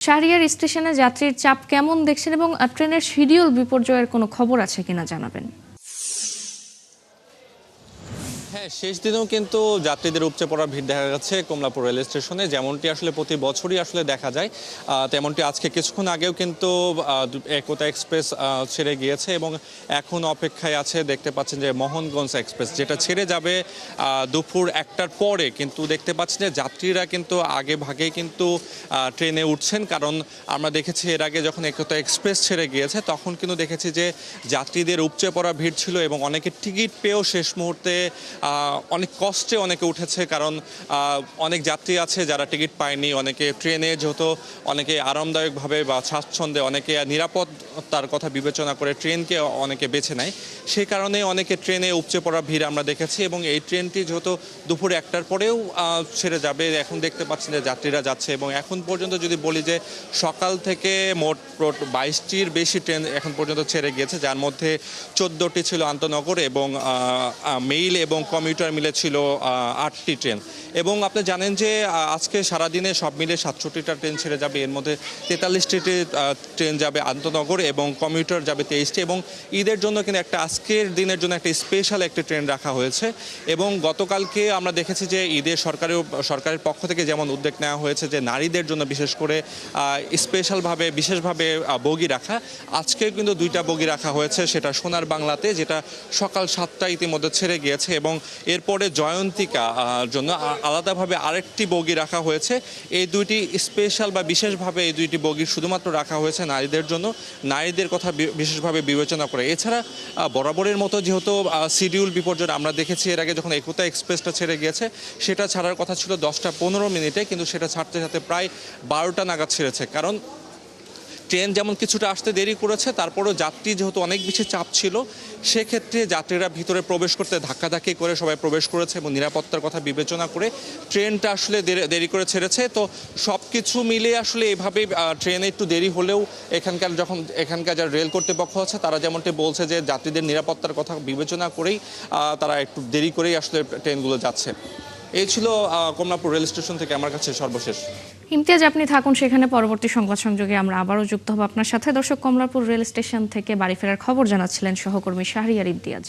শাহরিয়ার স্টেশনে যাত্রীর চাপ কেমন দেখছেন এবং ট্রেনের শিডিউল বিপর্যয়ের কোনো খবর আছে কিনা জানাবেন। হ্যাঁ, শেষ দিনেও কিন্তু যাত্রীদের উপচে পড়া ভিড় দেখা যাচ্ছে কমলাপুর রেল স্টেশনে, যেমনটি আসলে প্রতি বছরই আসলে দেখা যায়। তেমনটি আজকে কিছুক্ষণ আগেও কিন্তু একতা এক্সপ্রেস ছেড়ে গিয়েছে এবং এখন অপেক্ষায় আছে। দেখতে পাচ্ছেন যে মোহনগঞ্জ এক্সপ্রেস যেটা ছেড়ে যাবে দুপুর 1টার পরে, কিন্তু দেখতে পাচ্ছেন যে যাত্রীরা কিন্তু আগে ভাগেই কিন্তু ট্রেনে উঠছেন। কারণ আমরা দেখেছি এর আগে যখন একতা এক্সপ্রেস ছেড়ে গিয়েছে তখন কিন্তু দেখেছি যে যাত্রীদের উপচে পড়া ভিড় ছিল এবং অনেকে টিকিট পেয়েও শেষ মুহূর্তে অনেক কষ্টে অনেকে উঠেছে। কারণ অনেক যাত্রী আছে যারা টিকিট পায়নি, অনেকে ট্রেনে যেহেতু অনেকে আরামদায়কভাবে বা স্বাচ্ছন্দ্যে, অনেকে নিরাপত্তার কথা বিবেচনা করে ট্রেনকে অনেকে বেছে নেয়। সেই কারণে অনেকে ট্রেনে উপচে পড়া ভিড় আমরা দেখেছি এবং এই ট্রেনটি যেহেতু দুপুর 1টার পরেও ছেড়ে যাবে, এখন দেখতে পাচ্ছেন যে যাত্রীরা যাচ্ছে। এবং এখন পর্যন্ত যদি বলি যে সকাল থেকে মোট 22টির বেশি ট্রেন এখন পর্যন্ত ছেড়ে গিয়েছে, যার মধ্যে 14টি ছিল আন্তনগর এবং মেইল এবং কমিউটার মিলে ছিল 8টি ট্রেন। এবং আপনি জানেন যে আজকে সারাদিনে সব মিলে 67টা ট্রেন ছেড়ে যাবে, এর মধ্যে 43টি ট্রেন যাবে আন্তনগর এবং কমিউটার যাবে 23টি। এবং ঈদের জন্য কিন্তু একটা আজকের দিনের জন্য একটা স্পেশাল একটি ট্রেন রাখা হয়েছে। এবং গতকালকে আমরা দেখেছি যে ঈদের সরকারের পক্ষ থেকে যেমন উদ্যোগ নেওয়া হয়েছে যে নারীদের জন্য বিশেষ করে স্পেশালভাবে বিশেষভাবে বগি রাখা, আজকেও কিন্তু 2টা বগি রাখা হয়েছে। সেটা সোনার বাংলাতে, যেটা সকাল 7টায় ইতিমধ্যে ছেড়ে গিয়েছে, এবং এরপরে জয়ন্তিকা জন্য আলাদাভাবে আরেকটি বগি রাখা হয়েছে। এই দুইটি স্পেশাল বা বিশেষভাবে এই দুইটি বগি শুধুমাত্র রাখা হয়েছে নারীদের জন্য, নারীদের কথা বিশেষভাবে বিবেচনা করে। এছাড়া বরাবরের মতো যেহেতু শিডিউল বিপর্যয় আমরা দেখেছি এর আগে যখন একতা এক্সপ্রেসটা ছেড়ে গিয়েছে, সেটা ছাড়ার কথা ছিল 10টা 15 মিনিটে, কিন্তু সেটা ছাড়তে ছাড়তে প্রায় 12টা নাগাদ ছেড়েছে। কারণ ট্রেন যেমন কিছুটা আসতে দেরি করেছে, তারপরেও যাত্রী যেহেতু অনেক বেশি চাপ ছিল, সেক্ষেত্রে যাত্রীরা ভিতরে প্রবেশ করতে ধাক্কাধাক্কি করে সবাই প্রবেশ করেছে এবং নিরাপত্তার কথা বিবেচনা করে ট্রেনটা আসলে দেরি করে ছেড়েছে। তো সব কিছু মিলে আসলে এভাবে ট্রেনে একটু দেরি হলেও এখানকার যারা রেল কর্তৃপক্ষ আছে তারা যেমনটি বলছে যে যাত্রীদের নিরাপত্তার কথা বিবেচনা করেই তারা একটু দেরি করেই আসলে ট্রেনগুলো যাচ্ছে। এই ছিল কমলাপুর রেল স্টেশন থেকে আমার কাছে সর্বশেষ। ইমতিয়াজ, আপনি থাকুন সেখানে, পরবর্তী সংবাদ সংযোগে আমরা আবারও যুক্ত হব আপনার সাথে। দর্শক, কমলাপুর রেল স্টেশন থেকে বাড়ি ফেরার খবর জানাচ্ছিলেন সহকর্মী শাহরিয়ার ইমতিয়াজ।